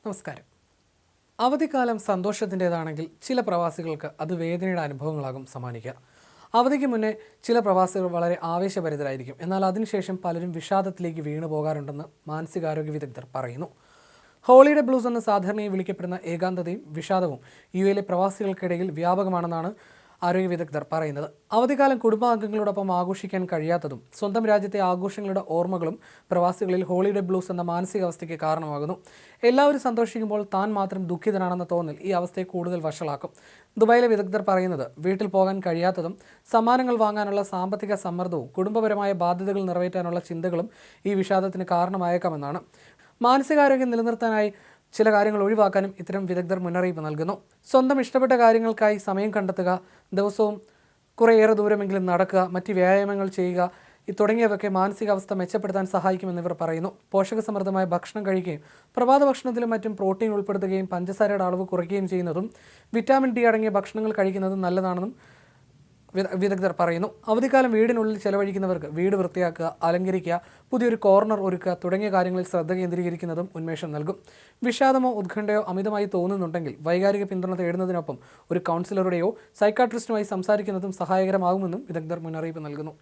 നമസ്കാരം. അവധിക്കാലം സന്തോഷത്തിൻ്റെതാണെങ്കിൽ ചില പ്രവാസികൾക്ക് അത് വേദനയുടെ അനുഭവങ്ങളാകും സമ്മാനിക്കുക. അവധിക്ക് മുന്നേ ചില പ്രവാസികൾ വളരെ ആവേശഭരിതരായിരിക്കും. എന്നാൽ അതിനുശേഷം പലരും വിഷാദത്തിലേക്ക് വീണു പോകാറുണ്ടെന്ന് മാനസികാരോഗ്യ വിദഗ്ധർ പറയുന്നു. ഹോളിഡേ ബ്ലൂസ് എന്ന് സാധാരണയായി വിളിക്കപ്പെടുന്ന ഏകാന്തതയും വിഷാദവും യുഎയിലെ പ്രവാസികൾക്കിടയിൽ വ്യാപകമാണെന്നാണ് ആരോഗ്യ വിദഗ്ധർ പറയുന്നത്. അവധിക്കാലം കുടുംബാംഗങ്ങളോടൊപ്പം ആഘോഷിക്കാൻ കഴിയാത്തതും സ്വന്തം രാജ്യത്തെ ആഘോഷങ്ങളുടെ ഓർമ്മകളും പ്രവാസികളിൽ ഹോളിഡേ ബ്ലൂസ് എന്ന മാനസികാവസ്ഥയ്ക്ക് കാരണമാകുന്നു. എല്ലാവരും സന്തോഷിക്കുമ്പോൾ താൻ മാത്രം ദുഃഖിതനാണെന്ന തോന്നൽ ഈ അവസ്ഥയെ കൂടുതൽ വഷളാക്കും. ദുബായിലെ വിദഗ്ധർ പറയുന്നത് വീട്ടിൽ പോകാൻ കഴിയാത്തതും സമ്മാനങ്ങൾ വാങ്ങാനുള്ള സാമ്പത്തിക സമ്മർദ്ദവും കുടുംബപരമായ ബാധ്യതകൾ നിറവേറ്റാനുള്ള ചിന്തകളും ഈ വിഷാദത്തിന് കാരണമായേക്കാമെന്നാണ്. മാനസികാരോഗ്യം നിലനിർത്താനായി ചില കാര്യങ്ങൾ ഒഴിവാക്കാനും ഇത്തരം വിദഗ്ധർ മുന്നറിയിപ്പ് നൽകുന്നു. സ്വന്തം ഇഷ്ടപ്പെട്ട കാര്യങ്ങൾക്കായി സമയം കണ്ടെത്തുക, ദിവസവും കുറേയേറെ ദൂരമെങ്കിലും നടക്കുക, മറ്റ് വ്യായാമങ്ങൾ ചെയ്യുക തുടങ്ങിയവയൊക്കെ മാനസികാവസ്ഥ മെച്ചപ്പെടുത്താൻ സഹായിക്കുമെന്ന് ഇവർ പറയുന്നു. പോഷകസമൃദ്ധമായ ഭക്ഷണം കഴിക്കുകയും പ്രഭാത ഭക്ഷണത്തിലും മറ്റും പ്രോട്ടീൻ ഉൾപ്പെടുത്തുകയും പഞ്ചസാരയുടെ അളവ് കുറയ്ക്കുകയും ചെയ്യുന്നതും വിറ്റാമിൻ ഡി അടങ്ങിയ ഭക്ഷണങ്ങൾ കഴിക്കുന്നതും നല്ലതാണെന്നും വിദഗ്ധർ പറയുന്നു. അവധിക്കാലം വീടിനുള്ളിൽ ചെലവഴിക്കുന്നവർക്ക് വീട് വൃത്തിയാക്കുക, അലങ്കരിക്കുക, പുതിയൊരു കോർണർ ഒരുക്കുക തുടങ്ങിയ കാര്യങ്ങളിൽ ശ്രദ്ധ കേന്ദ്രീകരിക്കുന്നതും ഉന്മേഷം നൽകും. വിഷാദമോ ഉത്കണ്ഠയോ അമിതമായി തോന്നുന്നുണ്ടെങ്കിൽ വൈകാരിക പിന്തുണ തേടുന്നതിനൊപ്പം ഒരു കൗൺസിലറുടെയോ സൈക്കാട്രിസ്റ്റുമായി സംസാരിക്കുന്നതും സഹായകരമാകുമെന്നും വിദഗ്ധർ മുന്നറിയിപ്പ് നൽകുന്നു.